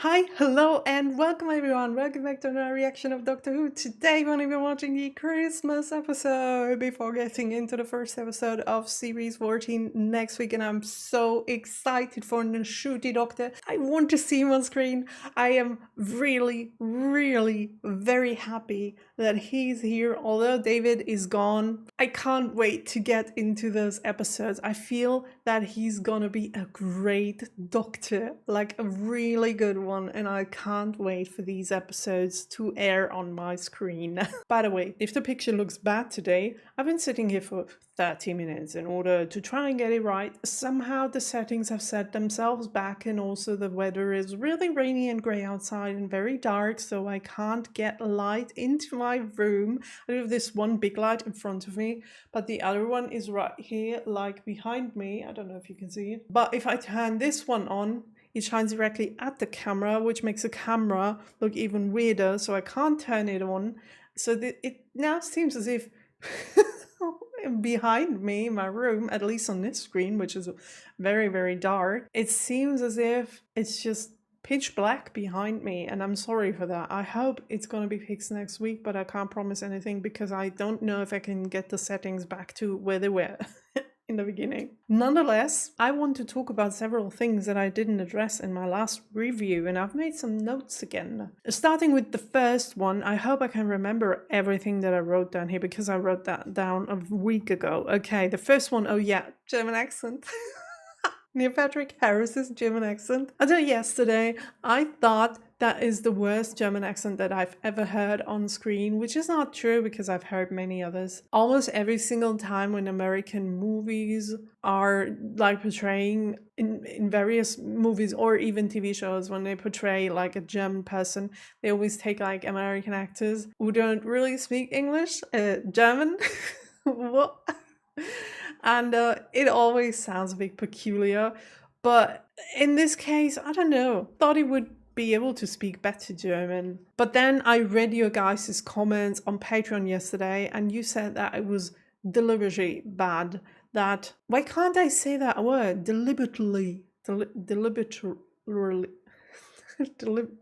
Hi, hello, and welcome everyone. Welcome back to another reaction of Doctor Who. Today, we're going to be watching the Christmas episode before getting into the first episode of Series 14 next week. And I'm so excited for the Shooty Doctor. I want to see him on screen. I am really, really very happy that he's here. Although David is gone, I can't wait to get into those episodes. I feel that he's gonna be a great Doctor, like a really good one, and I can't wait for these episodes to air on my screen. By the way, if the picture looks bad today, I've been sitting here for 30 minutes in order to try and get it right. Somehow the settings have set themselves back, and also the weather is really rainy and grey outside and very dark, so I can't get light into my room. I have this one big light in front of me, but the other one is right here, like behind me. I don't know if you can see it. But if I turn this one on, it shines directly at the camera, which makes the camera look even weirder, so I can't turn it on. So it now seems as if behind me in my room, at least on this screen, which is very, very dark, it seems as if it's just pitch black behind me, and I'm sorry for that. I hope it's going to be fixed next week, but I can't promise anything because I don't know if I can get the settings back to where they were in the beginning. Nonetheless, I want to talk about several things that I didn't address in my last review, and I've made some notes again. Starting with the first one, I hope I can remember everything that I wrote down here because I wrote that down a week ago. Okay, the first one, oh yeah, German accent. Neil Patrick Harris's German accent. Until yesterday, I thought that is the worst German accent that I've ever heard on screen, which is not true because I've heard many others. Almost every single time when American movies are like portraying in various movies or even TV shows, when they portray like a German person, they always take like American actors who don't really speak English, German. What? And it always sounds a bit peculiar, but in this case, I don't know, thought he would be able to speak better German. But then I read your guys' comments on Patreon yesterday, and you said that it was deliberately bad. That, why can't I say that word? Deliberately. Deliberately.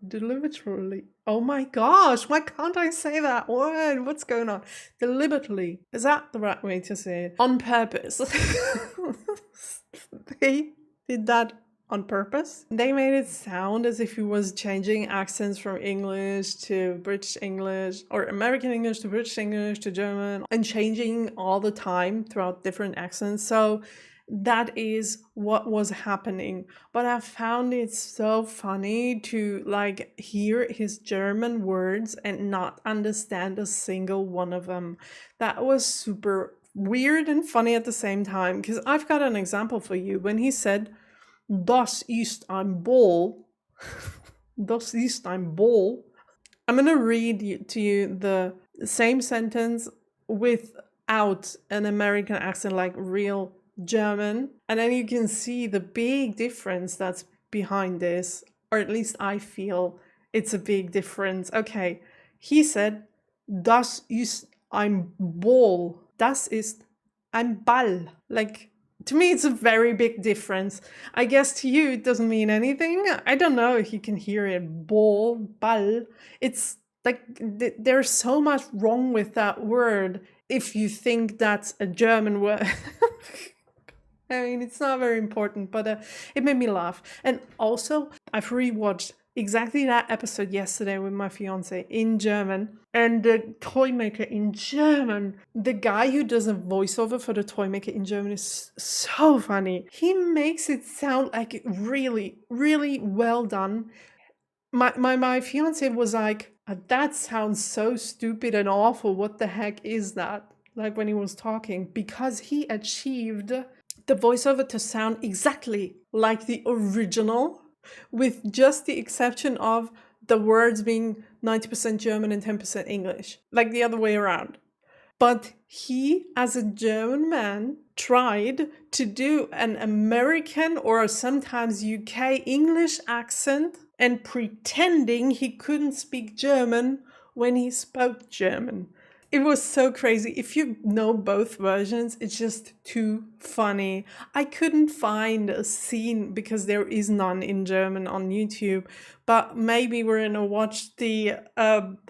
Deliberately. Oh my gosh, why can't I say that word? What's going on? Deliberately. Is that the right way to say it? On purpose. They did that on purpose. They made it sound as if he was changing accents from English to British English, or American English to British English to German, and changing all the time throughout different accents. So that is what was happening. But I found it so funny to like hear his German words and not understand a single one of them. That was super weird and funny at the same time, because I've got an example for you. When he said, "Das ist ein Ball," "Das ist ein Ball," I'm gonna read to you the same sentence without an American accent, like real German, and then you can see the big difference that's behind this, or at least I feel it's a big difference. Okay, he said, "Das ist ein Ball." Das ist ein Ball. Like, to me, it's a very big difference. I guess to you, it doesn't mean anything. I don't know if you can hear it. Ball, Ball. It's like there's so much wrong with that word if you think that's a German word. I mean, it's not very important, but it made me laugh. And also, I've rewatched exactly that episode yesterday with my fiance in German, and the toy maker in German, the guy who does a voiceover for the toy maker in German, is so funny. He makes it sound like really, really well done. My fiance was like, "That sounds so stupid and awful. What the heck is that?" Like when he was talking, because he achieved the voiceover to sound exactly like the original, with just the exception of the words being 90% German and 10% English, like the other way around. But he, as a German man, tried to do an American or sometimes UK English accent and pretending he couldn't speak German when he spoke German. It was so crazy. If you know both versions, it's just too funny. I couldn't find a scene because there is none in German on YouTube, but maybe we're gonna watch the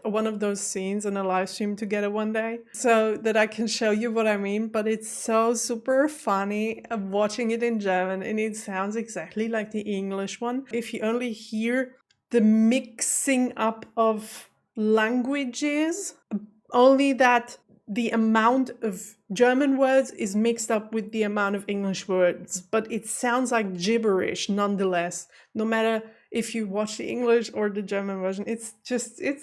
one of those scenes in a live stream together one day so that I can show you what I mean. But it's so super funny watching it in German, and it sounds exactly like the English one. If you only hear the mixing up of languages, only that the amount of German words is mixed up with the amount of English words, but it sounds like gibberish nonetheless, no matter if you watch the English or the German version. It's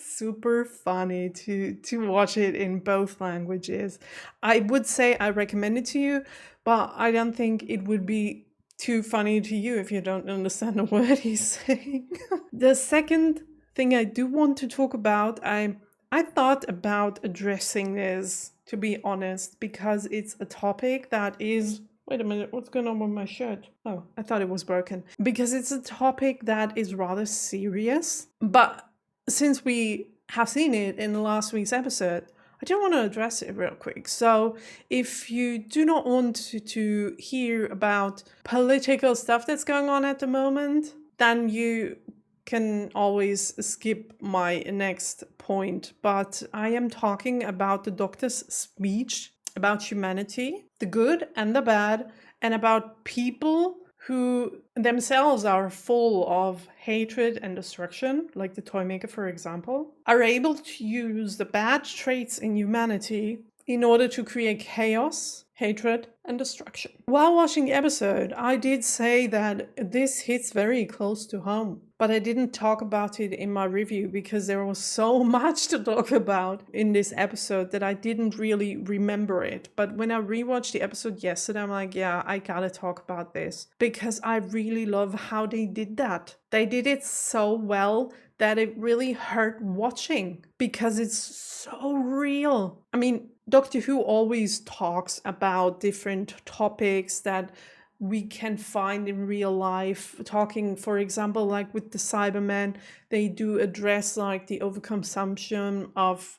super funny to watch it in both languages. I would say I recommend it to you, but I don't think it would be too funny to you if you don't understand a word he's saying. The second thing I do want to talk about, I thought about addressing this, to be honest, because it's a topic that is... Wait a minute, what's going on with my shirt? Oh, I thought it was broken. Because it's a topic that is rather serious. But since we have seen it in last week's episode, I do want to address it real quick. So if you do not want to hear about political stuff that's going on at the moment, then you can always skip my next point. But I am talking about the doctor's speech about humanity, the good and the bad, and about people who themselves are full of hatred and destruction, like the Toymaker, for example, are able to use the bad traits in humanity in order to create chaos, hatred, and destruction. While watching the episode, I did say that this hits very close to home, but I didn't talk about it in my review because there was so much to talk about in this episode that I didn't really remember it. But when I rewatched the episode yesterday, I'm like, yeah, I gotta talk about this because I really love how they did that. They did it so well that it really hurt watching because it's so real. I mean, Doctor Who always talks about different topics that we can find in real life. Talking, for example, like with the Cybermen, they do address like the overconsumption of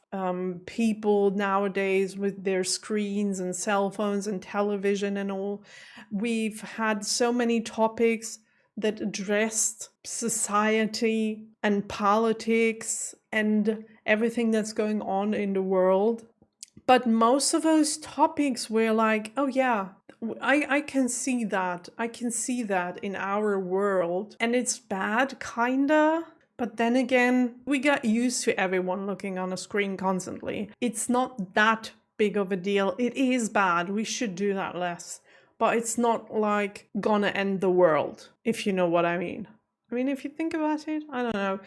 people nowadays with their screens and cell phones and television and all. We've had so many topics that addressed society and politics and everything that's going on in the world. But most of those topics were like, oh yeah, I can see that. I can see that in our world. And it's bad, kinda. But then again, we got used to everyone looking on a screen constantly. It's not that big of a deal. It is bad. We should do that less. But it's not like gonna end the world, if you know what I mean. I mean, if you think about it, I don't know.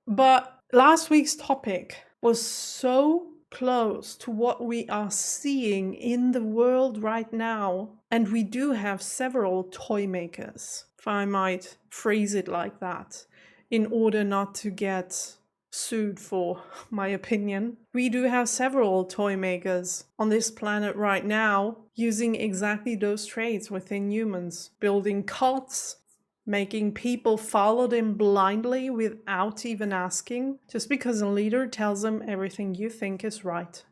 But last week's topic was so close to what we are seeing in the world right now. And we do have several toy makers, if I might phrase it like that, in order not to get sued for my opinion. We do have several toy makers on this planet right now using exactly those traits within humans, building cults, making people follow them blindly without even asking, just because a leader tells them everything you think is right.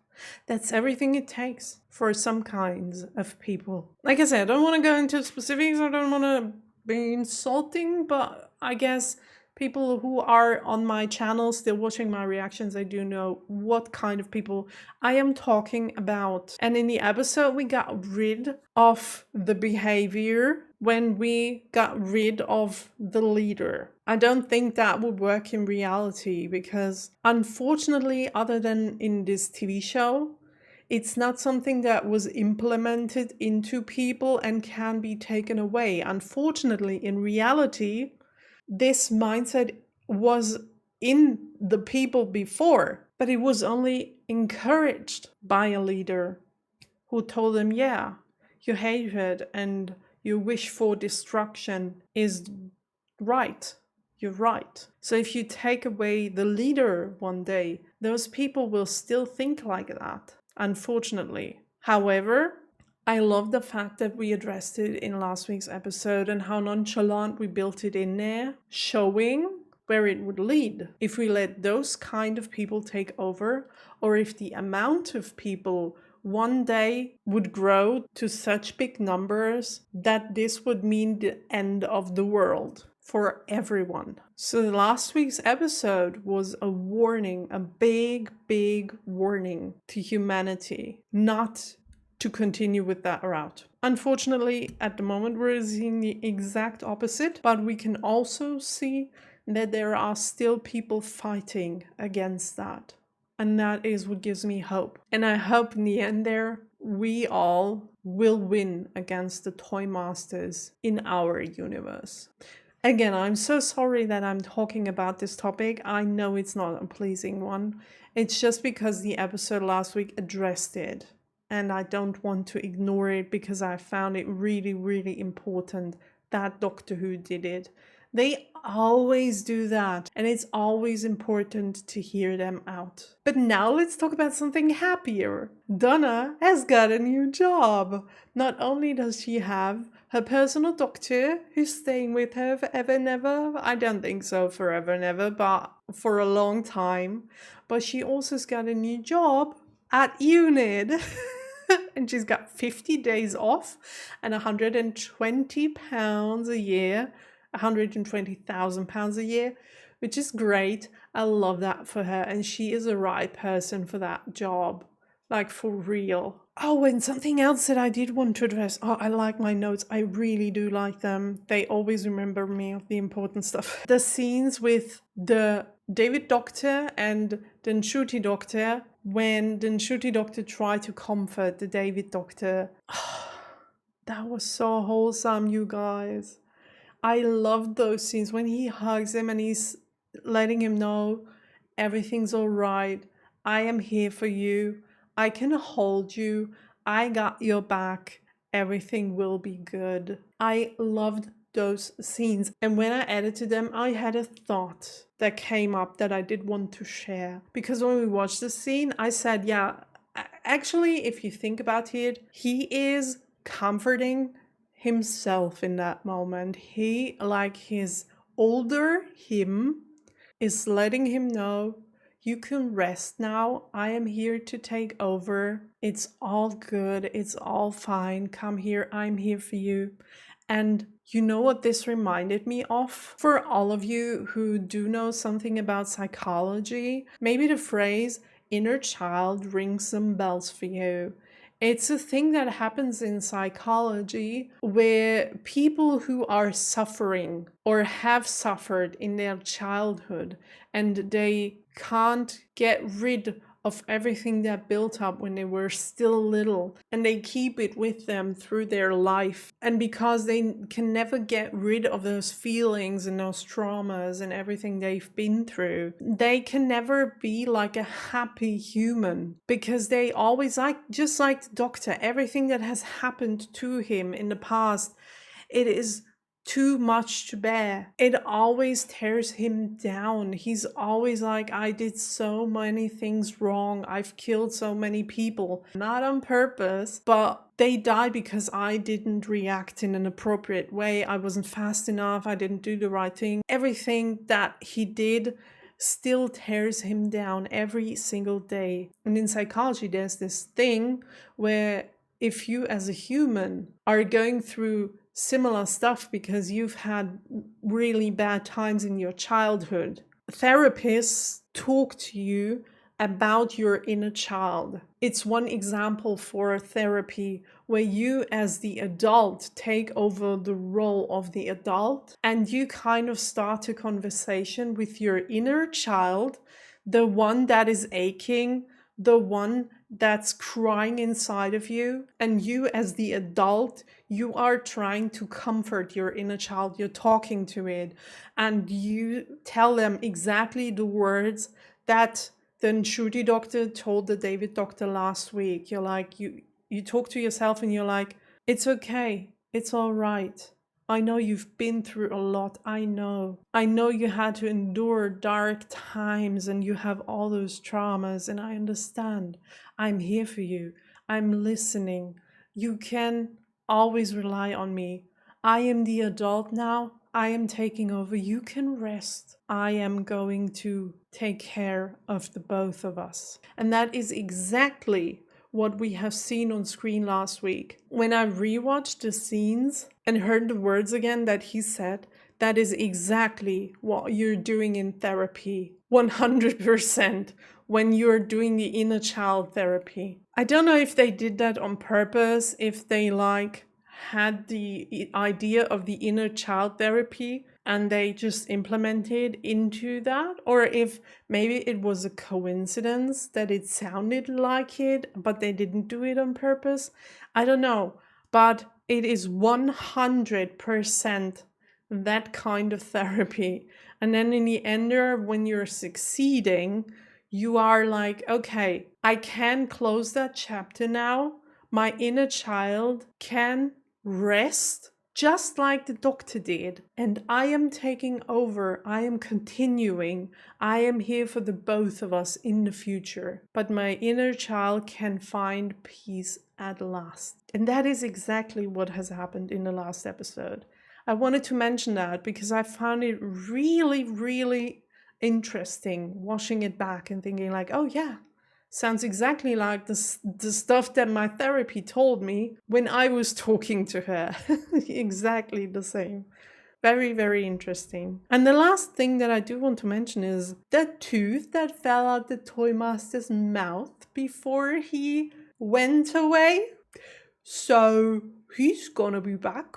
That's everything it takes for some kinds of people. Like I said, I don't want to go into specifics, I don't want to be insulting, but I guess people who are on my channel still watching my reactions, I do know what kind of people I am talking about. And in the episode, we got rid of the behavior when we got rid of the leader. I don't think that would work in reality because, unfortunately, other than in this TV show, it's not something that was implemented into people and can be taken away. Unfortunately, in reality, this mindset was in the people before, but it was only encouraged by a leader who told them, yeah, your hatred and your wish for destruction is right. You're right. So if you take away the leader one day, those people will still think like that, unfortunately. However, I love the fact that we addressed it in last week's episode and how nonchalant we built it in there, showing where it would lead if we let those kind of people take over, or if the amount of people one day would grow to such big numbers that this would mean the end of the world for everyone. So last week's episode was a warning, a big, big warning to humanity not to continue with that route. Unfortunately, at the moment, we're seeing the exact opposite, but we can also see that there are still people fighting against that. And that is what gives me hope. And I hope in the end there, we all will win against the toy masters in our universe. Again, I'm so sorry that I'm talking about this topic. I know it's not a pleasing one. It's just because the episode last week addressed it. And I don't want to ignore it because I found it really, really important that Doctor Who did it. They always do that, and it's always important to hear them out. But now let's talk about something happier. Donna has got a new job. Not only does she have her personal doctor who's staying with her forever and ever, I don't think so forever and ever, but for a long time, but she also's got a new job at UNID. And she's got 50 days off and £120 a year, £120,000 a year, which is great. I love that for her. And she is the right person for that job, like for real. Oh, and something else that I did want to address. Oh, I like my notes. I really do like them. They always remember me of the important stuff. The scenes with the David Doctor and the Ncuti Doctor, when the Ncuti Doctor tried to comfort the David Doctor. That was so wholesome, you guys. I loved those scenes when he hugs him and he's letting him know everything's all right. I am here for you. I can hold you. I got your back. Everything will be good. I loved those scenes. And when I edited them, I had a thought that came up that I did want to share. Because when we watched the scene, I said, yeah, actually, if you think about it, he is comforting himself in that moment. He, like his older him, is letting him know, you can rest now. I am here to take over. It's all good. It's all fine. Come here. I'm here for you. And you know what this reminded me of? For all of you who do know something about psychology, maybe the phrase inner child rings some bells for you. It's a thing that happens in psychology where people who are suffering or have suffered in their childhood and they can't get rid of everything that built up when they were still little, and they keep it with them through their life. And because they can never get rid of those feelings and those traumas and everything they've been through, they can never be like a happy human, because they always, like, just like the Doctor, everything that has happened to him in the past, it is too much to bear. It always tears him down. He's always like, I did so many things wrong. I've killed so many people. Not on purpose, but they died because I didn't react in an appropriate way. I wasn't fast enough. I didn't do the right thing. Everything that he did still tears him down every single day. And in psychology, there's this thing where if you as a human are going through similar stuff because you've had really bad times in your childhood, therapists talk to you about your inner child. It's one example for therapy where you as the adult take over the role of the adult and you kind of start a conversation with your inner child, the one that is aching, the one that's crying inside of you, and you as the adult, you are trying to comfort your inner child. You're talking to it and you tell them exactly the words that the Ncuti Doctor told the David Doctor last week. You're like, you talk to yourself and you're like, it's okay, it's all right. I know you've been through a lot. I know you had to endure dark times and you have all those traumas, and I understand. I'm here for you. I'm listening. You can always rely on me. I am the adult now. I am taking over. You can rest. I am going to take care of the both of us. And that is exactly what we have seen on screen last week. When I rewatched the scenes and heard the words again that he said, that is exactly what you're doing in therapy. 100% when you're doing the inner child therapy. I don't know if they did that on purpose, if they had the idea of the inner child therapy and they just implemented into that, or if maybe it was a coincidence that it sounded like it, but they didn't do it on purpose. I don't know, but it is 100% that kind of therapy. And then in the end, when you're succeeding, you are like, okay, I can close that chapter now. My inner child can rest just like the doctor did. And I am taking over. I am continuing. I am here for the both of us in the future. But my inner child can find peace at last. And that is exactly what has happened in the last episode. I wanted to mention that because I found it really, really interesting watching it back and thinking like, oh yeah, sounds exactly like the stuff that my therapy told me when I was talking to her. Exactly the same. Very, very interesting. And the last thing that I do want to mention is that tooth that fell out the toy master's mouth before he went away. So he's gonna be back.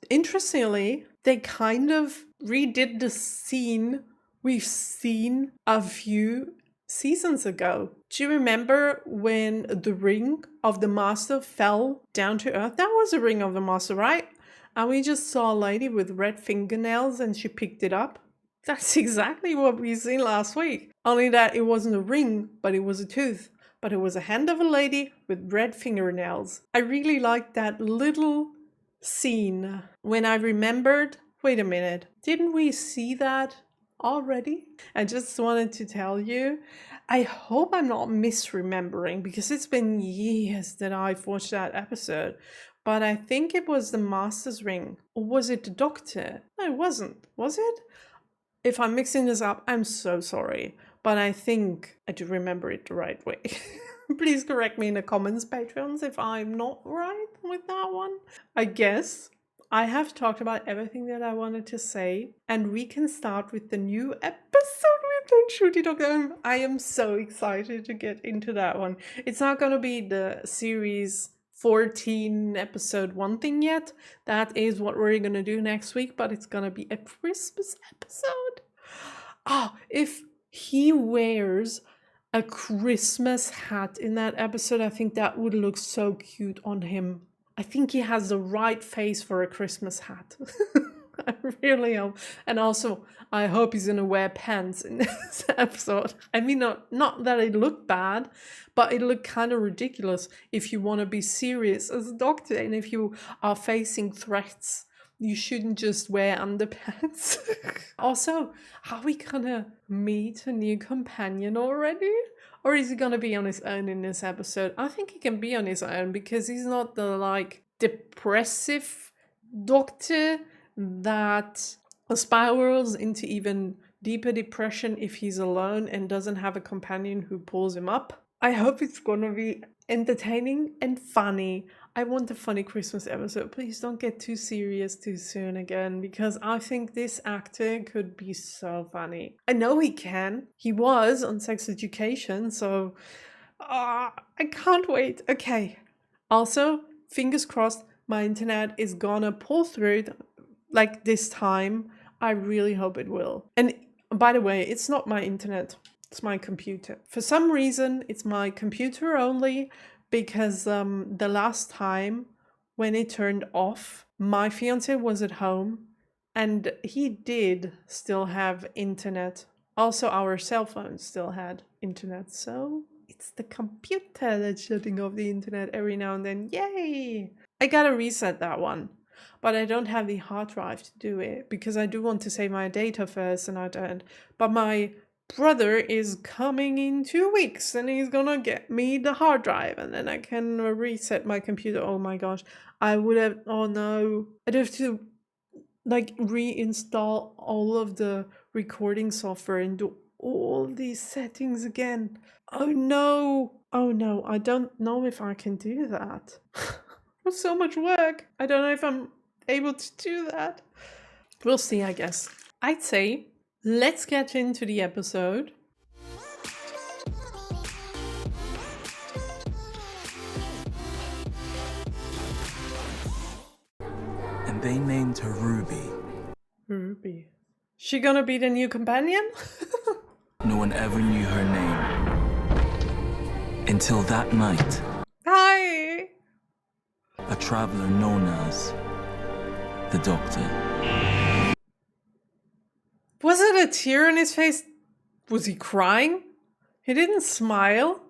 Interestingly, they kind of redid the scene we've seen a few seasons ago. Do you remember when the ring of the master fell down to earth? That was a ring of the master, right? And we just saw a lady with red fingernails and she picked it up. That's exactly what we seen last week. Only that it wasn't a ring, but it was a tooth. But it was a hand of a lady with red fingernails. I really liked that little scene when I remembered, wait a minute, didn't we see that already? I just wanted to tell you, I hope I'm not misremembering because it's been years that I've watched that episode, but I think it was the Master's Ring. Or was it the Doctor? No, it wasn't. Was it? If I'm mixing this up, I'm so sorry, but I think I do remember it the right way. Please correct me in the comments, patrons, if I'm not right with that one. I guess I have talked about everything that I wanted to say, and we can start with the new episode with the Shooty Dog. I am so excited to get into that one. It's not going to be the series 14 episode 1 thing yet. That is what we're going to do next week, but it's going to be a Christmas episode. If he wears a Christmas hat in that episode, I think that would look so cute on him. I think he has the right face for a Christmas hat. I really hope. And also, I hope he's gonna wear pants in this episode. I mean, not that it looked bad, but it looked kind of ridiculous if you want to be serious as a doctor and if you are facing threats. You shouldn't just wear underpants. Also, are we gonna meet a new companion already? Or is he gonna be on his own in this episode? I think he can be on his own because he's not the depressive doctor that spirals into even deeper depression if he's alone and doesn't have a companion who pulls him up. I hope it's gonna be entertaining and funny. I want a funny Christmas episode. Please don't get too serious too soon again, because I think this actor could be so funny. I know he can. He was on Sex Education, so I can't wait. Okay. Also, fingers crossed, my internet is gonna pull through like this time. I really hope it will. And by the way, it's not my internet. It's my computer. For some reason, it's my computer only, because the last time when it turned off, my fiance was at home and he did still have internet. Also, our cell phones still had internet. So it's the computer that's shutting off the internet every now and then. Yay! I gotta reset that one. But I don't have the hard drive to do it because I do want to save my data first and I don't. But my brother is coming in 2 weeks and he's gonna get me the hard drive and then I can reset my computer. Oh my gosh, I would have, oh no, I'd have to like reinstall all of the recording software and do all these settings again. Oh no. Oh no, I don't know if I can do that. It's so much work. I don't know if I'm able to do that. We'll see, I guess. I'd say let's get into the episode. And they named her Ruby. Ruby. She gonna be the new companion? No one ever knew her name. Until that night, Hi! a traveler known as the Doctor. Was it a tear on his face? Was he crying? He didn't smile.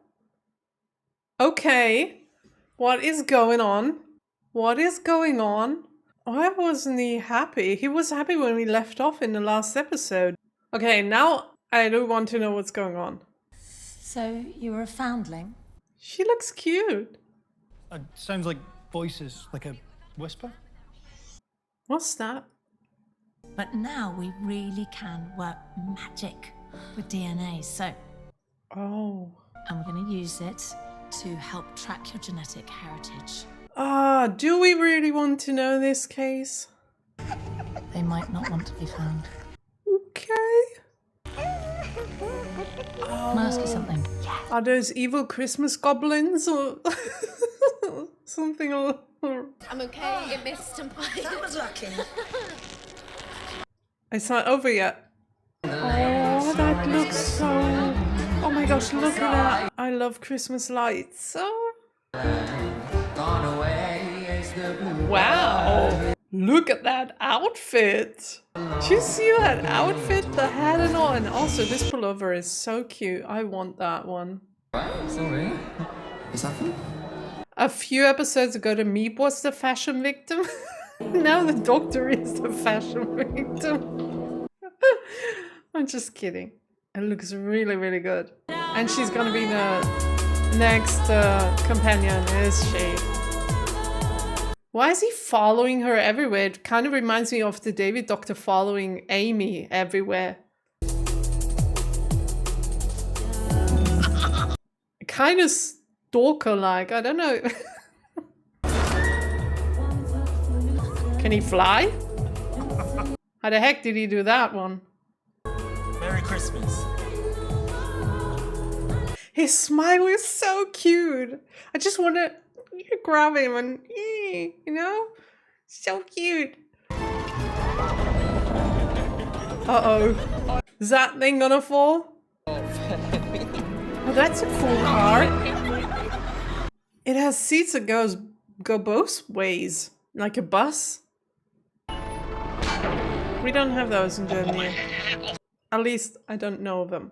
Okay. What is going on? What is going on? Why wasn't he happy? He was happy when we left off in the last episode. Okay, now I do want to know what's going on. So you were a foundling? She looks cute. Sounds like voices, like a whisper. What's that? But now we really can work magic with DNA, so... Oh. And we're going to use it to help track your genetic heritage. Do we really want to know this case? They might not want to be found. Okay. Can I ask you something? Are those evil Christmas goblins or something? Or... I'm okay, it missed and played. That was lucky. It's not over yet. Oh, that looks so... Oh my gosh, look at that. I love Christmas lights. Oh. Wow. Look at that outfit. Do you see that outfit? The hat and all. And also this pullover is so cute. I want that one. Sorry. Is that fun? A few episodes ago, the Meep was the fashion victim. Now the Doctor is the fashion victim. I'm just kidding. It looks really, really good. And she's gonna be the next companion, is she? Why is he following her everywhere? It kind of reminds me of the David Doctor following Amy everywhere. Kind of stalker-like, I don't know. Can he fly? How the heck did he do that one? Merry Christmas. His smile is so cute. I just want to grab him and, you know? So cute. Uh-oh. Is that thing gonna fall? Oh, that's a cool car. It has seats that go both ways. Like a bus. We don't have those in Germany. At least I don't know of them.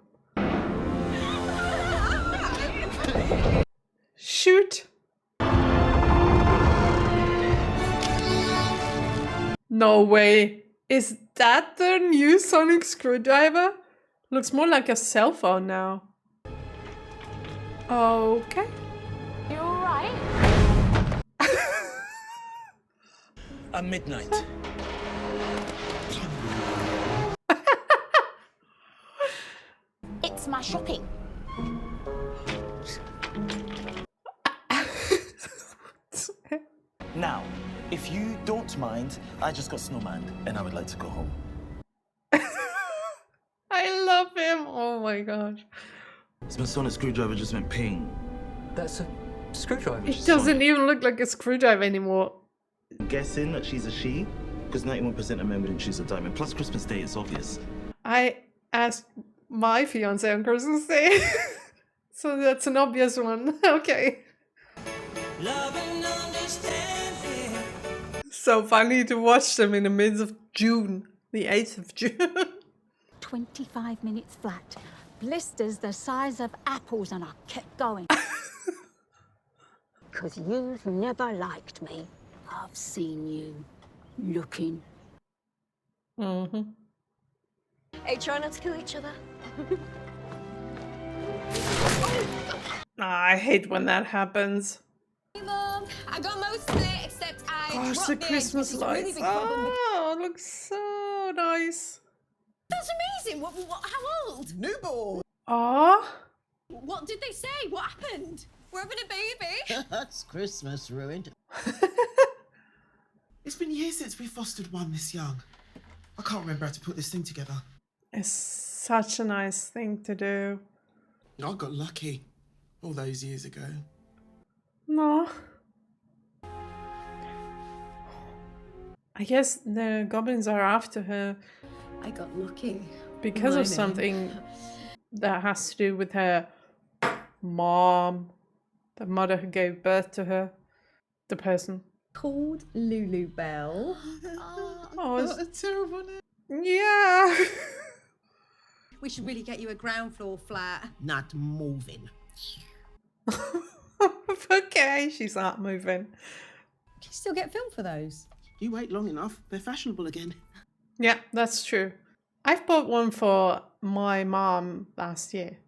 Shoot! No way! Is that the new sonic screwdriver? Looks more like a cell phone now. Okay. You alright? At midnight. It's my shopping. Now, if you don't mind, I just got snowman and I would like to go home. I love him! Oh my gosh. My sonic screwdriver just went ping. That's a screwdriver. It doesn't even look like a screwdriver anymore. I'm guessing that she's a she, because 91% of men wouldn't choose a diamond. Plus Christmas Day, it's obvious. I asked my fiance on Christmas Day. So that's an obvious one. Okay. So funny to watch them in the midst of June. The 8th of June. 25 minutes flat. Blisters the size of apples, and I kept going. Because you've never liked me. I've seen you looking. Mm-hmm. Hey, try not to kill each other. I hate when that happens. Hey, Mom, I got most of it, except I Gosh, dropped the this, Christmas which is a really lights. big problem. Oh, looks so nice. That's amazing. How old? Newborn. Ah, What did they say? What happened? We're having a baby? That's Christmas ruined. It's been years since we fostered one this young. I can't remember how to put this thing together. it's such a nice thing to do. I got lucky all those years ago. No. I guess the goblins are after her I got lucky. because My of name. something that has to do with her mom, the mother who gave birth to her, the person. Called Lulu Bell. Oh, it's, What a terrible name. yeah. We should really get you a ground floor flat. Not moving. Okay, she's not moving. Can you still get filmed for those? You wait long enough, they're fashionable again. Yeah, that's true. I've bought one for my mom last year.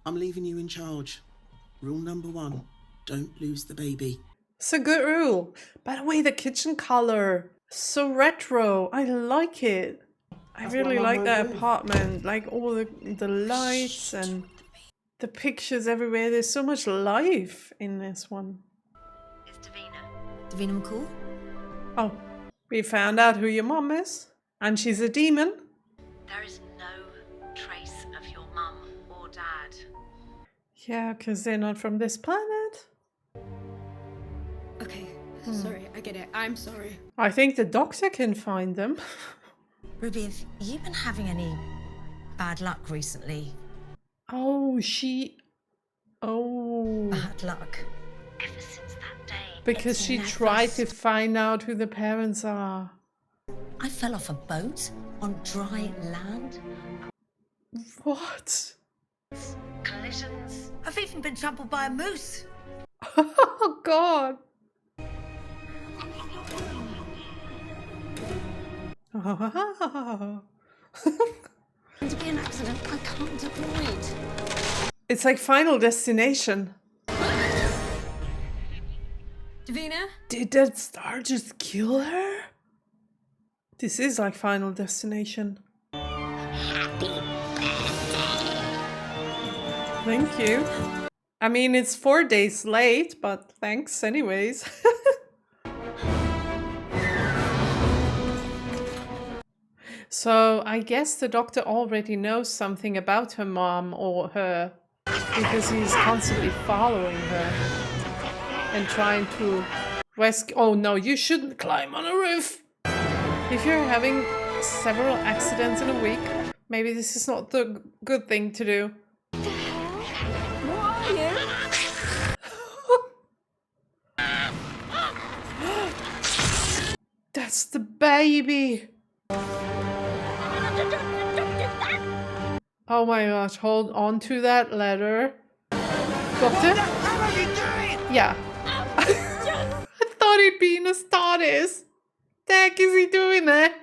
I'm leaving you in charge. Rule number 1, don't lose the baby. It's a good rule. By the way, the kitchen color, so retro. I like it. I That's really what like Mum that would do. apartment, like all the lights and the pictures everywhere. There's so much life in this one. It's Davina. Davina McCall? Oh, we found out who your mom is, and she's a demon. There is no trace of your mum or dad. Yeah, because they're not from this planet. Okay, sorry, I get it. I'm sorry. I think the doctor can find them. Ruby, have you been having any bad luck recently? Oh, she... Oh... Bad luck? Ever since that day. Because it's she never tried to find out who the parents are. I fell off a boat on dry land. What? Collisions. I've even been trampled by a moose. Oh, God. To be an accident I can't avoid. It's like Final Destination. Davina? Did that star just kill her? This is like Final Destination. Thank you. I mean, it's 4 days late, but thanks anyways. So I guess the doctor already knows something about her mom or her, because he's constantly following her and trying to rescue. Oh no, you shouldn't climb on a roof. If you're having several accidents in a week, maybe this is not the good thing to do. What are you? That's the baby. Oh my gosh, hold on to that letter. Doctor? Yeah. I thought he'd be in a TARDIS. The heck is he doing there?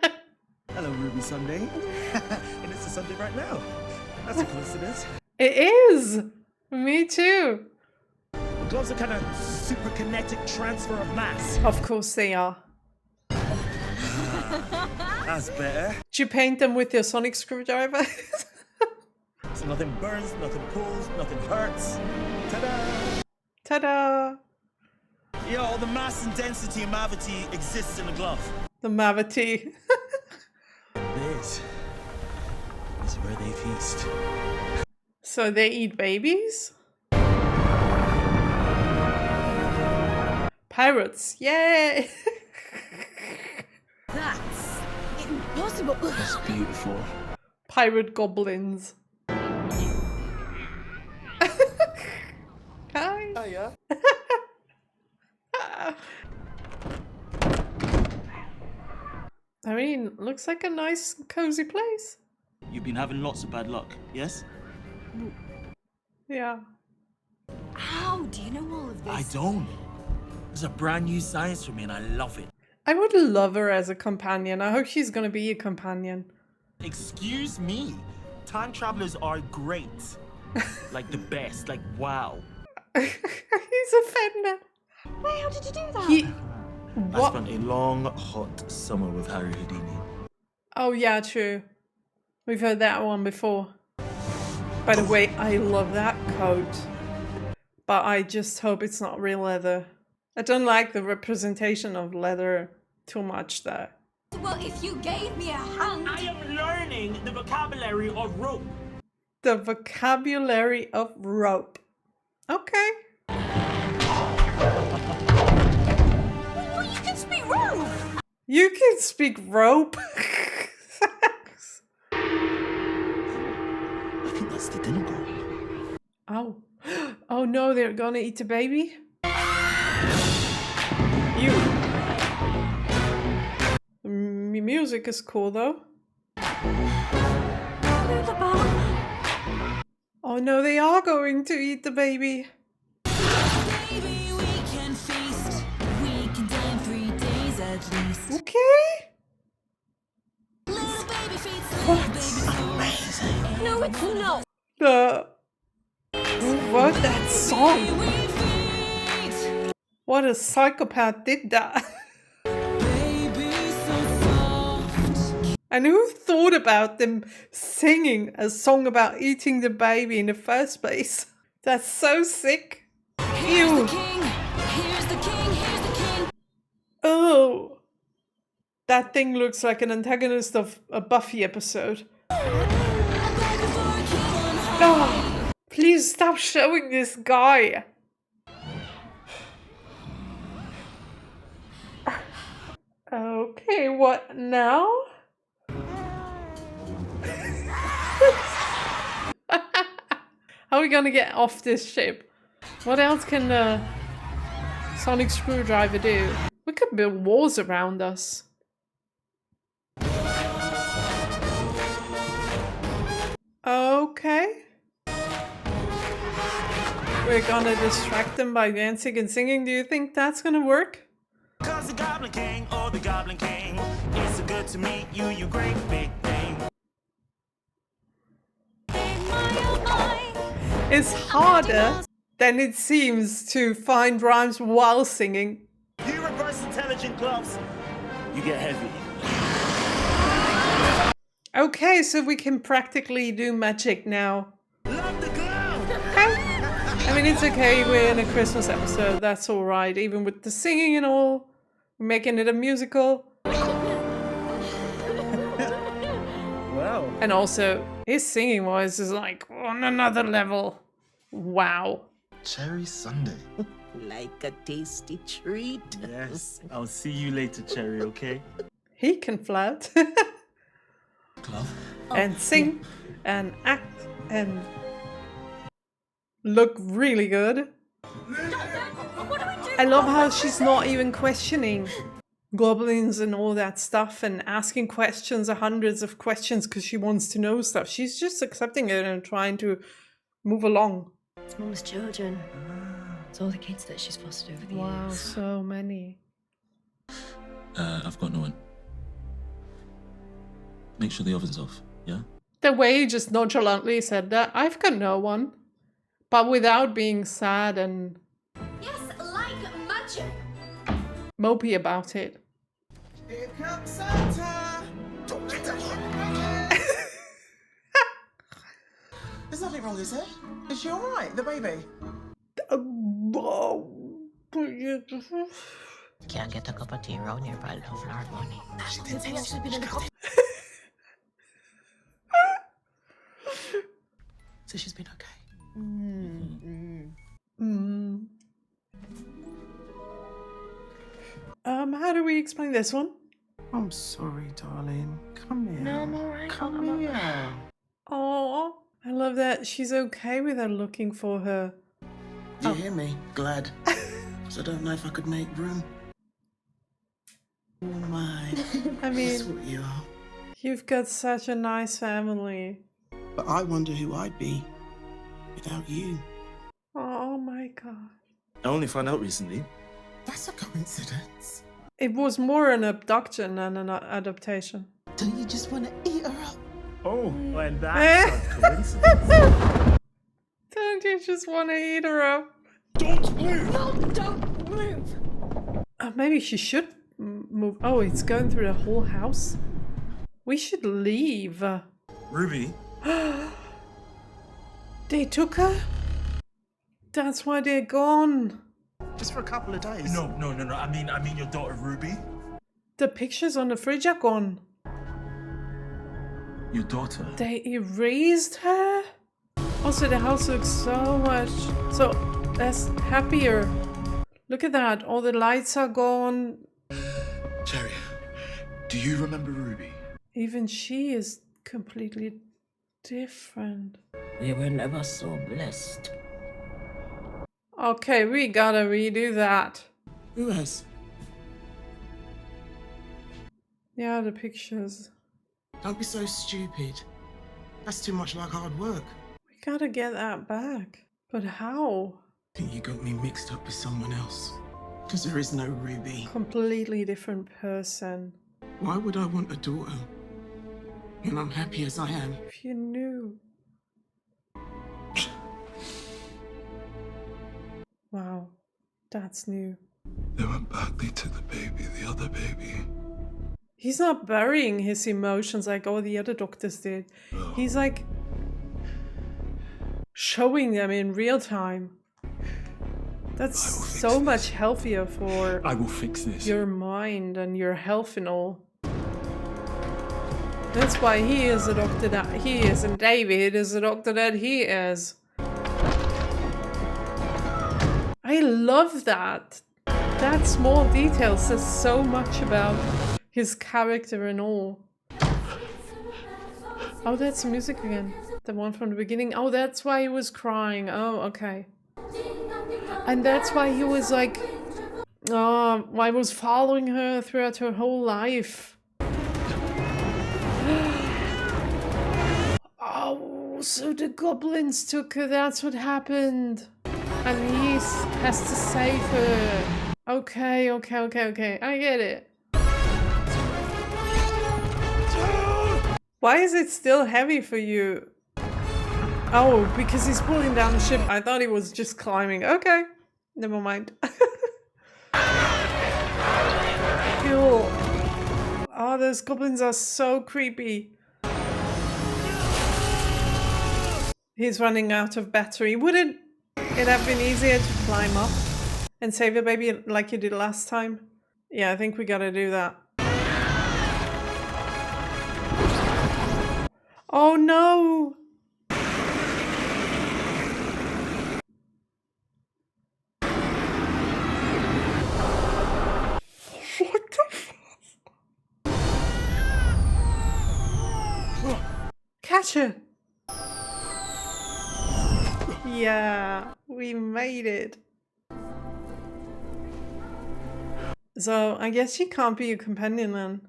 Hello, Ruby Sunday. And it's a Sunday right now. That's a coincidence. It is. Me too. The gloves are kind of super kinetic transfer of mass. Of course they are. That's better. Did you paint them with your sonic screwdriver? So nothing burns, nothing pulls, nothing hurts. Ta-da! Ta-da! Yeah, all the mass and density and gravity exists in the glove. The Mavity. This is where they feast. So they eat babies? Pirates, yay! That's impossible. It's beautiful. Pirate goblins. Hi. Hiya. I mean, looks like a nice, cozy place. You've been having lots of bad luck, yes? Yeah. How do you know all of this? I don't. It's a brand new science for me and I love it. I would love her as a companion. I hope she's gonna be a companion. Excuse me. Time travelers are great. Like the best. Like, wow. He's offended. Wait, how did you do that? He... I What? spent a long, hot summer with Harry Houdini. Oh yeah, true. We've heard that one before. By the way, I love that coat. But I just hope it's not real leather. I don't like the representation of leather too much there. Well, if you gave me a hand. I am learning the vocabulary of rope. The vocabulary of rope. Okay. Well, you can speak rope. You can speak rope. I think that's the dinner bell. Oh. Oh no, they're gonna eat the baby? You. Music is cool though. Oh no, they are going to eat the baby. Baby, we can feast. We can die in 3 days at least. Okay. Little baby feet, little baby souls. No, it's not. Who wrote that song? What a psychopath did that? And who thought about them singing a song about eating the baby in the first place? That's so sick. Ew. Oh. That thing looks like an antagonist of a Buffy episode. Oh, please stop showing this guy. Okay, what now? How are we gonna get off this ship? What else can the sonic screwdriver do? We could build walls around us. Okay. We're gonna distract them by dancing and singing. Do you think that's gonna work? Cause the Goblin King, oh the Goblin King, it's so good to meet you, you great big thing. It's harder than it seems to find rhymes while singing. You reverse intelligent gloves, you get heavy. Okay, so we can practically do magic now. Love the glow! Okay. I mean, it's okay, we're in a Christmas episode, that's alright. Even with the singing and all, we're making it a musical. Wow. And also, his singing voice is like on another level. Wow. Cherry Sunday. Like a tasty treat. Yes, I'll see you later, Cherry, okay? He can flirt. Glove. And sing and act and look really good. I love how she's not even questioning goblins and all that stuff and asking questions, hundreds of questions, because she wants to know stuff. She's just accepting it and trying to move along. It's Mum's children. It's all the kids that she's fostered over the Wow, years. so many. I've got no one. Make sure the oven's off, yeah? The way he just nonchalantly said that, I've got no one. But without being sad and Yes, like magic. mopey about it. Here comes Santa. Don't get that There's nothing wrong, is there? Is she alright, the baby? Can't get a cup of tea around here by love hard money. So she's been okay. How do we explain this one? I'm sorry, darling. Come here. No, I'm alright. Come here. Oh, I love that she's okay with her looking for her. Do you hear me? Glad. Because I don't know if I could make room. Oh my. I That's mean, what you are. you've got such a nice family. But I wonder who I'd be without you. Oh my god. I only found out recently. That's a coincidence. It was more an abduction than an adaptation. Don't you just want to eat her up? Oh, and that's a coincidence. Don't you just want to eat her up? Don't move! No, don't move. Maybe she should move. Oh, it's going through the whole house. We should leave. Ruby? They took her? That's why they're gone. Just for a couple of days. No. I mean your daughter Ruby. The pictures on the fridge are gone. Your daughter? They erased her? Also, the house looks so less happier. Look at that. All the lights are gone. Cherry, do you remember Ruby? Even she is completely different. We were never so blessed. Okay, we gotta redo that. Who has? Yeah, the pictures. Don't be so stupid. That's too much like hard work. We gotta get that back. But how? I think you got me mixed up with someone else. Because there is no Ruby. Completely different person. Why would I want a daughter when I'm happy as I am? If you knew. Wow, that's new. They went back, they took the baby, the other baby. He's not burying his emotions like all the other doctors did. No. He's like showing them in real time. That's so much healthier for I will fix this. your mind and your health and all. That's why he is the doctor that he is, and David is the doctor that he is. I love that. That small detail says so much about his character and all. Oh, that's music again. The one from the beginning. Oh, that's why he was crying. Oh, okay. And that's why he was like, why was following her throughout her whole life. Oh, so the goblins took her. That's what happened. And he has to save her. Okay. I get it. Why is it still heavy for you? Oh, because he's pulling down the ship. I thought he was just climbing. Okay, never mind. Cool. Oh, those goblins are so creepy. He's running out of battery. Wouldn't it have been easier to climb up and save your baby like you did last time? Yeah, I think we gotta do that. Oh no! What the fuck? Catch her! Yeah, we made it. So, I guess she can't be a companion then.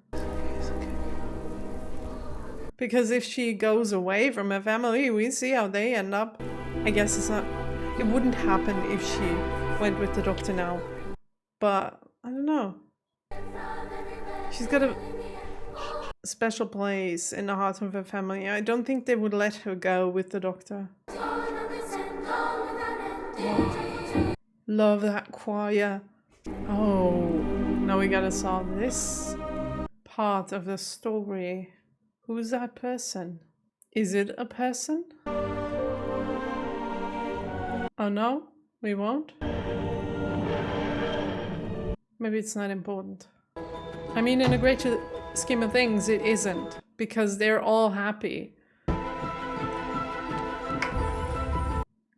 Because if she goes away from her family, we see how they end up. I guess it wouldn't happen if she went with the doctor now. But, I don't know. She's got a special place in the heart of her family. I don't think they would let her go with the doctor. Love that choir. Oh, now we gotta solve this part of the story. Who's that person? Is it a person? Oh no, we won't? Maybe it's not important. I mean, in a greater scheme of things, it isn't, because they're all happy.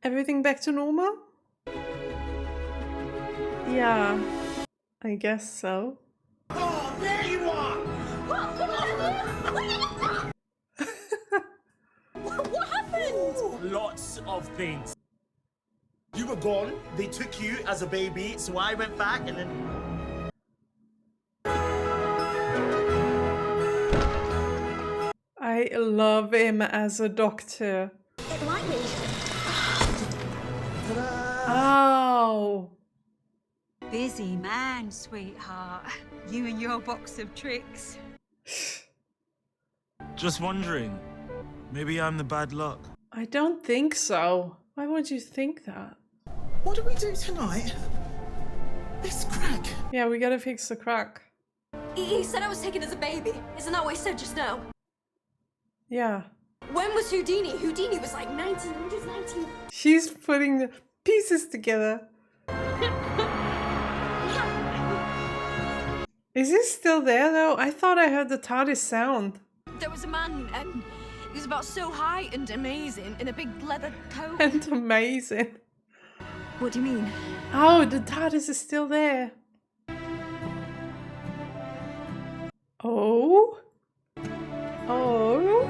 Everything back to normal? Yeah, I guess so. Oh, there you are! What happened? Lots of things. You were gone, they took you as a baby, so I went back and then... I love him as a doctor. It might be. Oh. Busy man, sweetheart. You and your box of tricks. Just wondering. Maybe I'm the bad luck. I don't think so. Why would you think that? What do we do tonight? This crack. Yeah, we gotta fix the crack. He said I was taken as a baby. Isn't that what he said just now? Yeah. When was Houdini? Houdini was like 1919. She's putting the pieces together. Is he still there though? I thought I heard the TARDIS sound. There was a man, and he was about so high and amazing in a big leather coat. And amazing. What do you mean? Oh, the TARDIS is still there. Oh? Oh?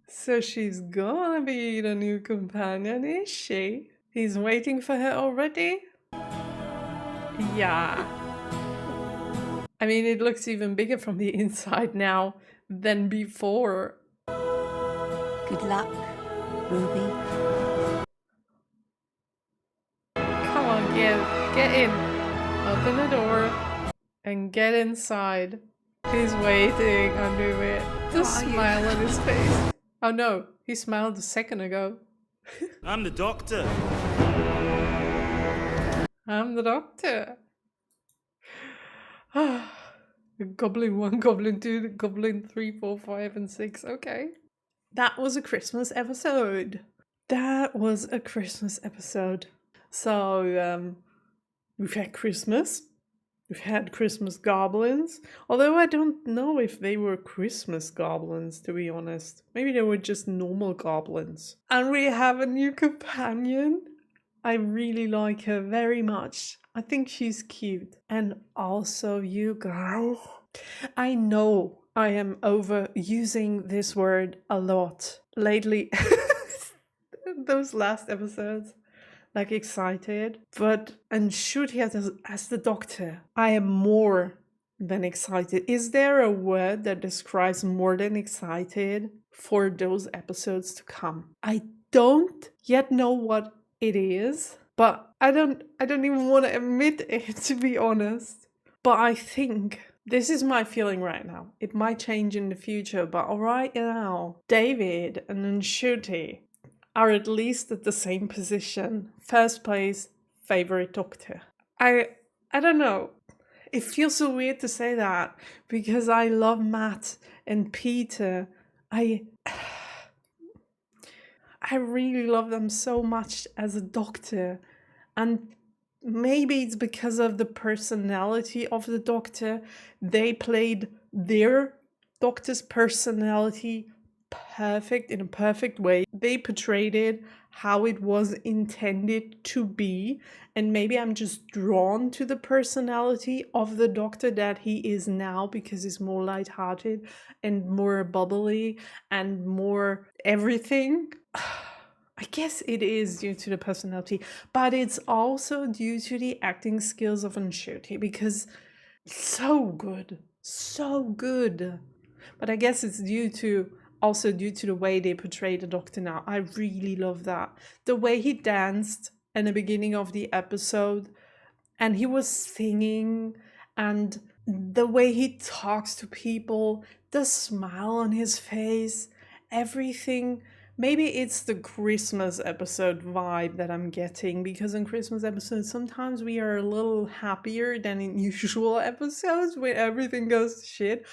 So she's gonna be the new companion, is she? He's waiting for her already? Yeah. I mean, it looks even bigger from the inside now than before. Good luck, Ruby. Come on, get in. Open the door and get inside. He's waiting, I knew it. The smile on his face. Oh no, he smiled a second ago. I'm the doctor. I'm the doctor. Goblin 1, Goblin 2, Goblin 3, 4, 5, and 6. Okay. That was a Christmas episode. That was a Christmas episode. So, we've had Christmas. We've had Christmas goblins. Although I don't know if they were Christmas goblins, to be honest. Maybe they were just normal goblins. And we have a new companion. I really like her very much. I think she's cute. And also, you guys, I know I am overusing this word a lot lately. Those last episodes, like excited. But, and Shruti as the doctor, I am more than excited. Is there a word that describes more than excited for those episodes to come? I don't yet know what it is, but I don't even want to admit it, to be honest. But I think this is my feeling right now. It might change in the future, but right now, David and Shruti are at least at the same position. First place, favorite doctor. I don't know. It feels so weird to say that because I love Matt and Peter. I really love them so much as a doctor. And maybe it's because of the personality of the doctor. They played their doctor's personality perfect, in a perfect way. They portrayed it how it was intended to be. And maybe I'm just drawn to the personality of the doctor that he is now because he's more lighthearted and more bubbly and more everything. I guess it is due to the personality, but it's also due to the acting skills of Shruti because so good. But I guess it's also due to the way they portray the doctor now. I really love that. The way he danced in the beginning of the episode and he was singing and the way he talks to people, the smile on his face, everything. Maybe it's the Christmas episode vibe that I'm getting because in Christmas episodes sometimes we are a little happier than in usual episodes when everything goes to shit.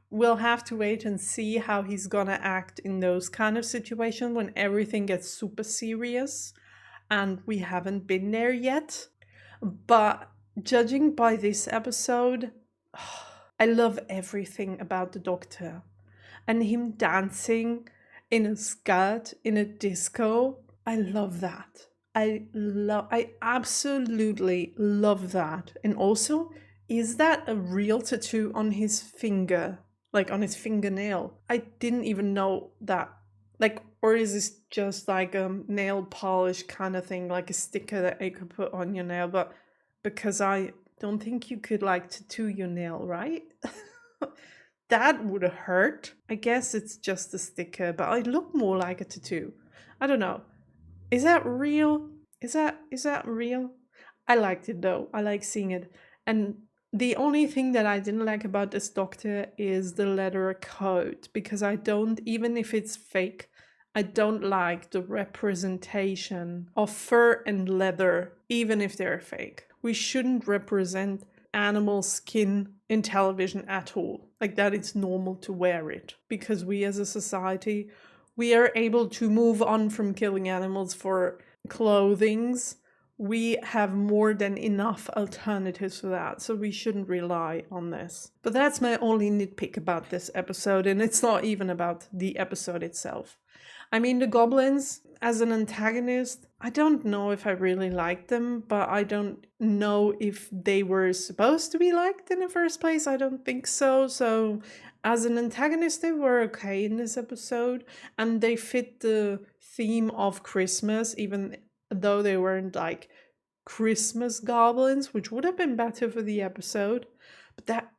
We'll have to wait and see how he's gonna act in those kind of situations when everything gets super serious and we haven't been there yet. But judging by this episode, I love everything about the Doctor and him dancing in a skirt, in a disco. I love that. I absolutely love that. And also, is that a real tattoo on his finger? Like on his fingernail? I didn't even know that. Like, or is this just like a nail polish kind of thing, like a sticker that you could put on your nail? But because I don't think you could like tattoo your nail, right? That would hurt. I guess it's just a sticker, but it looked more like a tattoo. I don't know. Is that real? Is that real? I liked it though. I like seeing it. And the only thing that I didn't like about this Doctor is the leather coat, because I don't, even if it's fake, I don't like the representation of fur and leather, even if they're fake. We shouldn't represent animal skin in television at all. Like that it's normal to wear it. Because we as a society, we are able to move on from killing animals for clothings. We have more than enough alternatives for that, so we shouldn't rely on this. But that's my only nitpick about this episode, and it's not even about the episode itself. I mean, the goblins as an antagonist, I don't know if I really liked them, but I don't know if they were supposed to be liked in the first place. I don't think so. So as an antagonist, they were okay in this episode, and they fit the theme of Christmas, even though they weren't like Christmas goblins, which would have been better for the episode. But that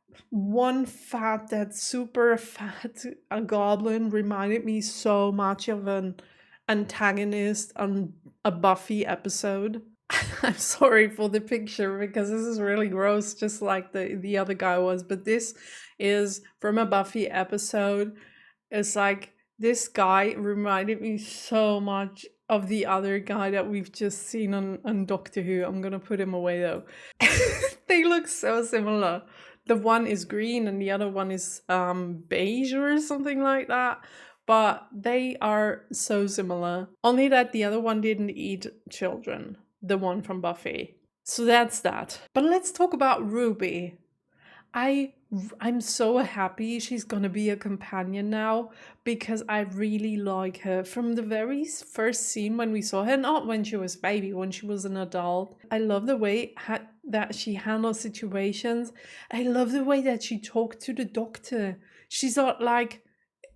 super fat goblin reminded me so much of an antagonist on a Buffy episode. I'm sorry for the picture because this is really gross, just like the other guy was, but this is from a Buffy episode. It's like this guy reminded me so much of the other guy that we've just seen on Doctor Who. I'm gonna put him away though. They look so similar. The one is green and the other one is beige or something like that. But they are so similar. Only that the other one didn't eat children. The one from Buffy. So that's that. But let's talk about Ruby. I'm so happy she's gonna be a companion now because I really like her. From the very first scene when we saw her, not when she was a baby, when she was an adult. I love the way that she handles situations. I love the way that she talked to the doctor. She's not like,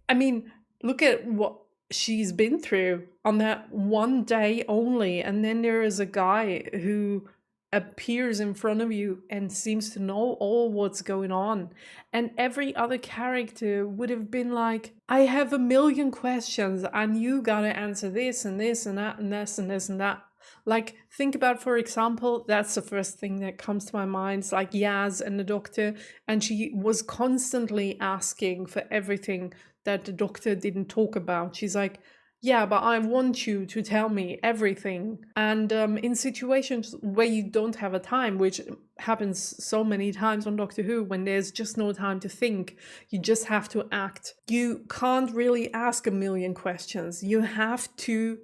I mean, look at what she's been through on that one day only. And then there is a guy who appears in front of you and seems to know all what's going on. And every other character would have been like, I have a million questions and you gotta answer this and this and that and this and this and that. Like, think about, for example, that's the first thing that comes to my mind. It's like Yaz and the doctor, and she was constantly asking for everything that the doctor didn't talk about. She's like, yeah, but I want you to tell me everything. And in situations where you don't have a time, which happens so many times on Doctor Who, when there's just no time to think, you just have to act. You can't really ask a million questions. You have to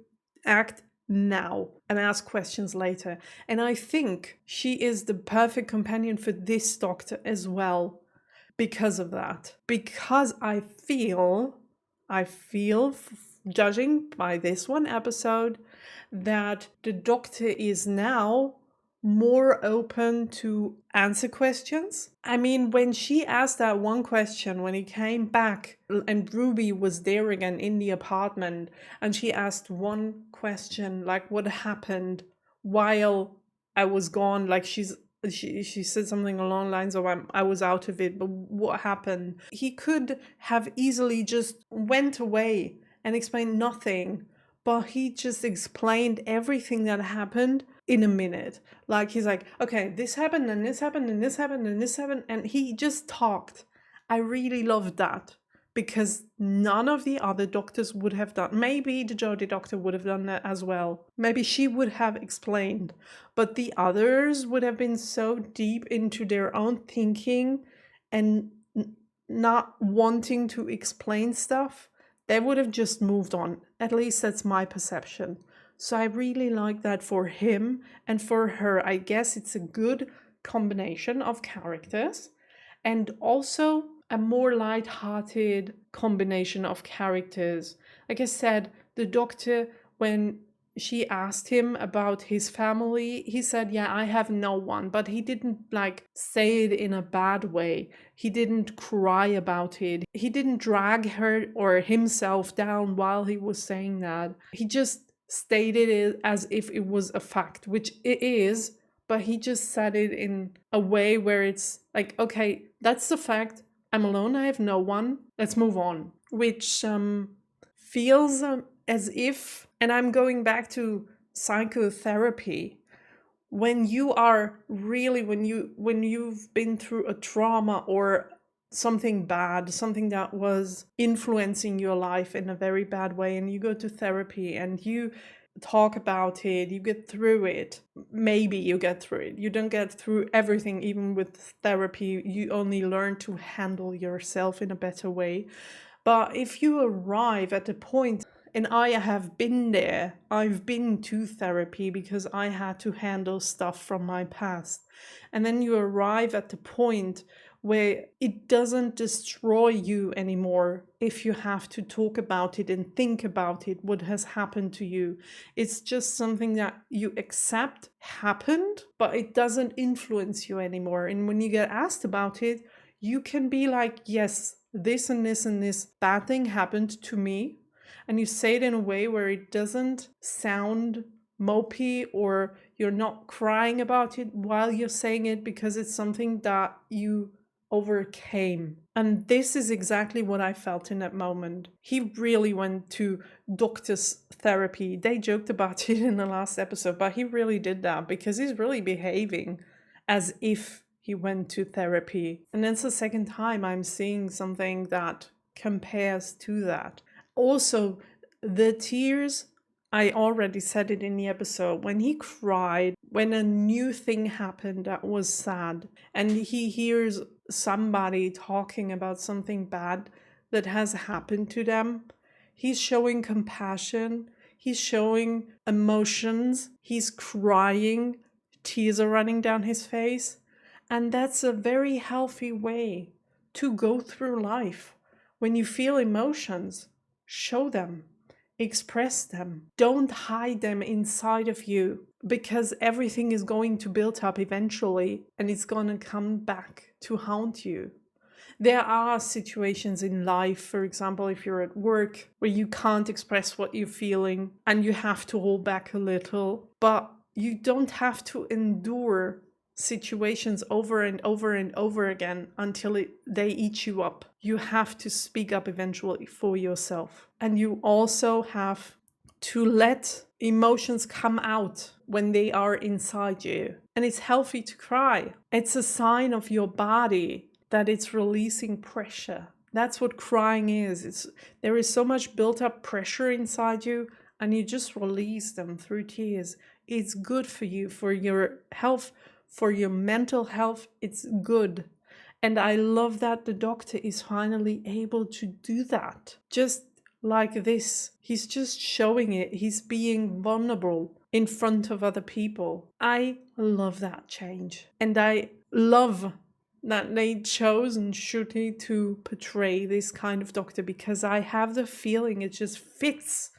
act now and ask questions later. And I think she is the perfect companion for this doctor as well because of that. Because I feel, judging by this one episode, that the doctor is now more open to answer questions. I mean, when she asked that one question, when he came back and Ruby was there again in the apartment, and she asked one question, like, what happened while I was gone? Like, she said something along the lines of, I was out of it, but what happened? He could have easily just went away and explained nothing, but he just explained everything that happened in a minute. Like, he's like, okay, this happened and this happened and this happened and this happened, and he just talked. I really loved that because none of the other doctors would have done. Maybe the Jodie doctor would have done that as well. Maybe she would have explained, but the others would have been so deep into their own thinking and not wanting to explain stuff. They would have just moved on. At least that's my perception. So I really like that for him and for her. I guess it's a good combination of characters and also a more light-hearted combination of characters. Like I said, the doctor, when she asked him about his family, he said, yeah, I have no one, but he didn't like say it in a bad way. He didn't cry about it. He didn't drag her or himself down while he was saying that. He just stated it as if it was a fact, which it is, but he just said it in a way where it's like, okay, that's the fact. I'm alone. I have no one. Let's move on. Which feels as if, and I'm going back to psychotherapy, when you are really, when you've been through a trauma or something bad, something that was influencing your life in a very bad way, and you go to therapy and you talk about it, you get through it. Maybe you get through it. You don't get through everything, even with therapy. You only learn to handle yourself in a better way. But if you arrive at a point, and I have been there, I've been to therapy because I had to handle stuff from my past. And then you arrive at the point where it doesn't destroy you anymore if you have to talk about it and think about it, what has happened to you. It's just something that you accept happened, but it doesn't influence you anymore. And when you get asked about it, you can be like, yes, this and this and this bad thing happened to me. And you say it in a way where it doesn't sound mopey, or you're not crying about it while you're saying it, because it's something that you overcame. And this is exactly what I felt in that moment. He really went to doctor's therapy. They joked about it in the last episode, but he really did that because he's really behaving as if he went to therapy. And that's the second time I'm seeing something that compares to that. Also, the tears, I already said it in the episode, when he cried, when a new thing happened that was sad, and he hears somebody talking about something bad that has happened to them, he's showing compassion, he's showing emotions, he's crying, tears are running down his face, and that's a very healthy way to go through life. When you feel emotions, show them, express them. Don't hide them inside of you, because everything is going to build up eventually and it's going to come back to haunt you. There are situations in life, for example, if you're at work, where you can't express what you're feeling and you have to hold back a little, but you don't have to endure situations over and over and over again until they eat you up. You have to speak up eventually for yourself. And you also have to let emotions come out when they are inside you. And it's healthy to cry. It's a sign of your body that it's releasing pressure. That's what crying is. There is so much built up pressure inside you, and you just release them through tears. It's good for you, for your health, for your mental health. It's good. And I love that the doctor is finally able to do that. Just like this. He's just showing it. He's being vulnerable in front of other people. I love that change. And I love that they chose Ncuti to portray this kind of doctor, because I have the feeling it just fits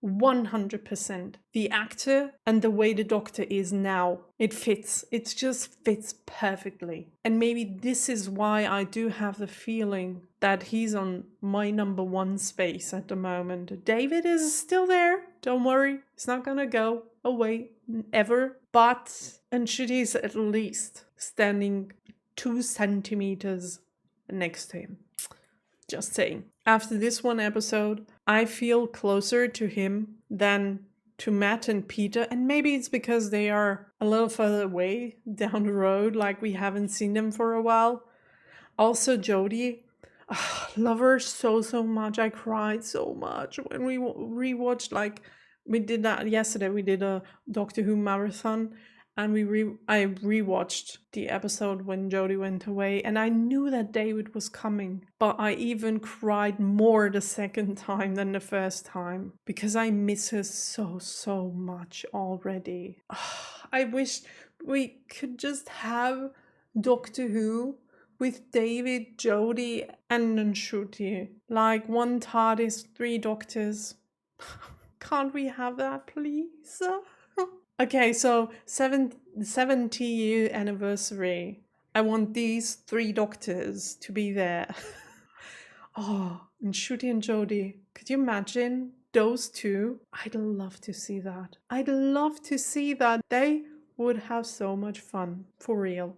100%. The actor and the way the doctor is now, it fits. It just fits perfectly. And maybe this is why I do have the feeling that he's on my number one space at the moment. David is still there. Don't worry. It's not gonna go away ever. But Ncuti is at least standing 2 centimeters next to him. Just saying. After this one episode, I feel closer to him than to Matt and Peter. And maybe it's because they are a little further away down the road, like we haven't seen them for a while. Also, Jodie. Love her so much. I cried so much when we rewatched, like, we did that yesterday. We did a Doctor Who marathon. And I rewatched the episode when Jodie went away, and I knew that David was coming, but I even cried more the second time than the first time, because I miss her so much already. I wish we could just have Doctor Who with David, Jodie, and Ncuti. Like 1 TARDIS, 3 doctors. Can't we have that, please? Okay, so 70-year anniversary. I want these 3 doctors to be there. Oh, and Ncuti and Jodie. Could you imagine those 2? I'd love to see that. I'd love to see that. They would have so much fun, for real.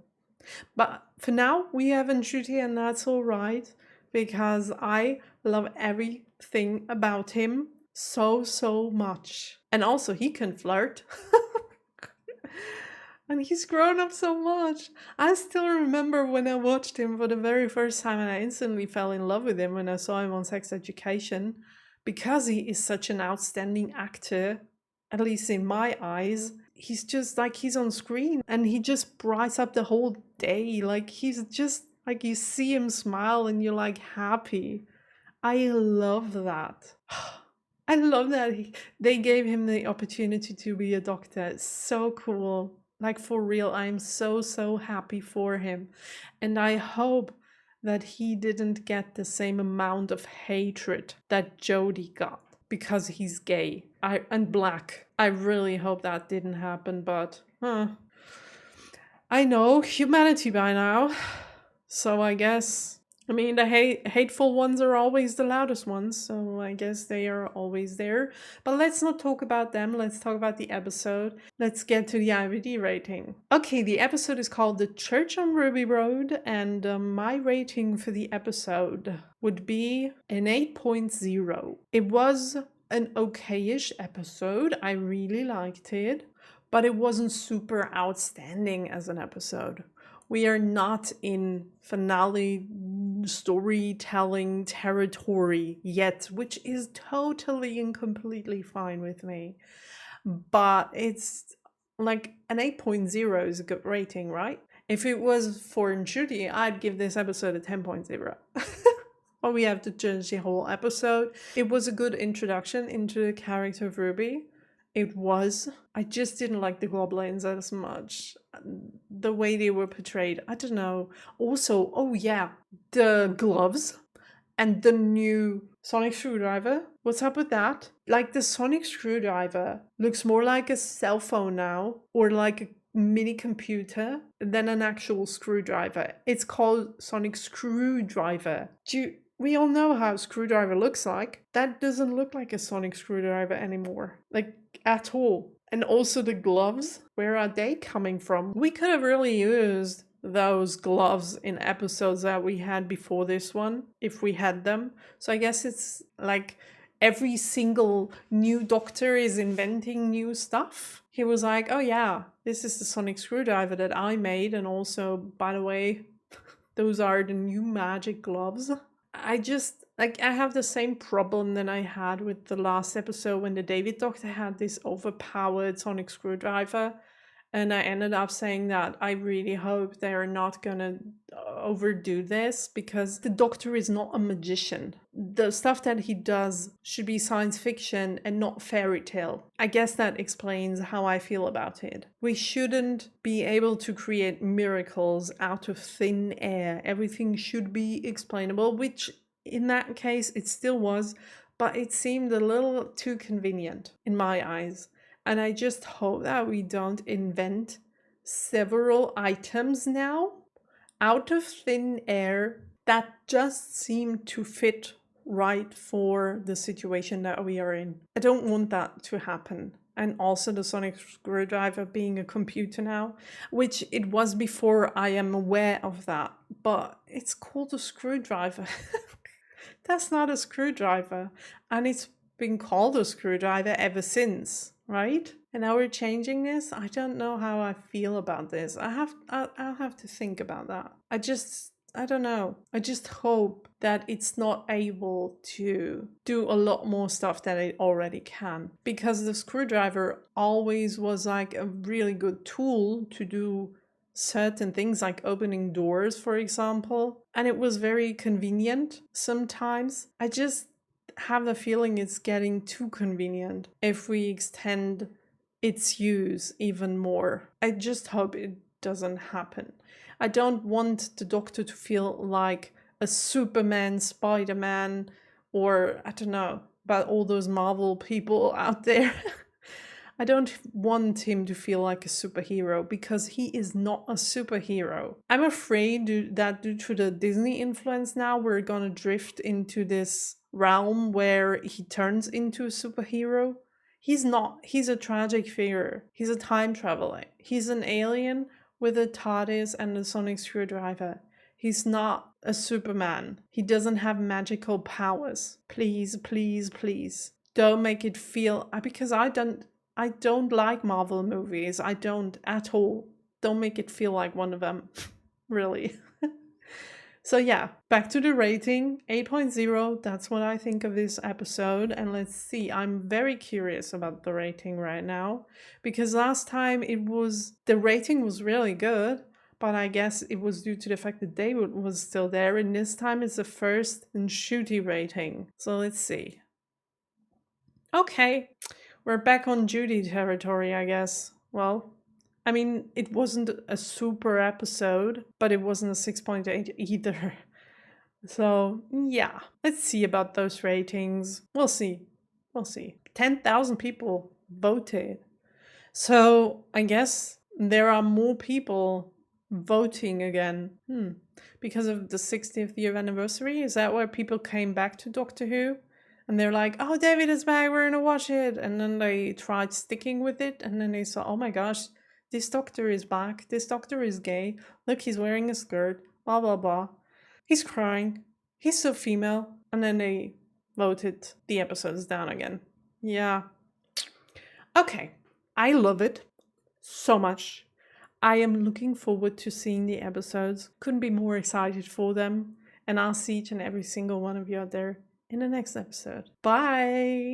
But for now, we have Ncuti, and that's all right, because I love everything about him so much. And also, he can flirt. And he's grown up so much. I still remember when I watched him for the very first time and I instantly fell in love with him when I saw him on Sex Education because he is such an outstanding actor, at least in my eyes. He's just like, he's on screen and he just brights up the whole day. Like, he's just like, you see him smile and you're like happy. I love that. I love that they gave him the opportunity to be a doctor. It's so cool. Like, for real, I'm so happy for him. And I hope that he didn't get the same amount of hatred that Jodie got because he's gay and black. I really hope that didn't happen, but I know humanity by now. So I guess, I mean, the hateful ones are always the loudest ones, so I guess they are always there. But let's not talk about them, let's talk about the episode. Let's get to the IMDb rating. Okay, the episode is called The Church on Ruby Road, and my rating for the episode would be an 8.0. It was an okayish episode, I really liked it, but it wasn't super outstanding as an episode. We are not in finale storytelling territory yet, which is totally and completely fine with me. But it's like an 8.0 is a good rating, right? If it was for Judy, I'd give this episode a 10.0. But we have to judge the whole episode. It was a good introduction into the character of Ruby. It was. I just didn't like the goblins as much. The way they were portrayed, I don't know. Also, oh yeah, the gloves and the new sonic screwdriver. What's up with that? Like, the sonic screwdriver looks more like a cell phone now, or like a mini computer, than an actual screwdriver. It's called sonic screwdriver. We all know how a screwdriver looks like. That doesn't look like a sonic screwdriver anymore. Like, at all. And also the gloves, where are they coming from? We could have really used those gloves in episodes that we had before this one, if we had them. So I guess it's like every single new doctor is inventing new stuff. He was like, oh yeah, this is the sonic screwdriver that I made, and also, by the way, those are the new magic gloves. I have the same problem that I had with the last episode when the David Doctor had this overpowered sonic screwdriver. And I ended up saying that I really hope they're not gonna overdo this, because the Doctor is not a magician. The stuff that he does should be science fiction and not fairy tale. I guess that explains how I feel about it. We shouldn't be able to create miracles out of thin air. Everything should be explainable, which in that case it still was, but it seemed a little too convenient in my eyes. And I just hope that we don't invent several items now out of thin air that just seem to fit right for the situation that we are in. I don't want that to happen. And also the sonic screwdriver being a computer now, which it was before, I am aware of that. But it's called a screwdriver. That's not a screwdriver. And it's been called a screwdriver ever since. Right? And now we're changing this. I don't know how I feel about this. I'll have to think about that. I don't know. I just hope that it's not able to do a lot more stuff that it already can. Because the screwdriver always was like a really good tool to do certain things, like opening doors, for example. And it was very convenient sometimes. I just have the feeling it's getting too convenient if we extend its use even more. I just hope it doesn't happen. I don't want the Doctor to feel like a Superman, Spider-Man, or I don't know about all those Marvel people out there. I don't want him to feel like a superhero, because he is not a superhero. I'm afraid that due to the Disney influence now, we're gonna drift into this realm where he turns into a superhero. He's not. He's a tragic figure. He's a time traveler. He's an alien with a TARDIS and a sonic screwdriver. He's not a Superman. He doesn't have magical powers. Please, please, please. Don't make it feel... Because I don't like Marvel movies. I don't at all. don't make it feel like one of them, really. So yeah, back to the rating, 8.0, that's what I think of this episode. And let's see, I'm very curious about the rating right now, because last time the rating was really good, but I guess it was due to the fact that David was still there, and this time it's the first and shooty rating. So let's see. Okay, we're back on Judy territory, I guess. Well, I mean, it wasn't a super episode, but it wasn't a 6.8 either. So, yeah, let's see about those ratings. We'll see. 10,000 people voted. So, I guess there are more people voting again. Because of the 60th year anniversary? Is that why people came back to Doctor Who? And they're like, oh, David is back, we're gonna watch it. And then they tried sticking with it, and then they saw, oh my gosh, this doctor is back, this doctor is gay, look, he's wearing a skirt, blah blah blah. He's crying, he's so female. And then they voted the episodes down again. Yeah. Okay, I love it so much. I am looking forward to seeing the episodes. Couldn't be more excited for them. And I'll see each and every single one of you out there in the next episode. Bye!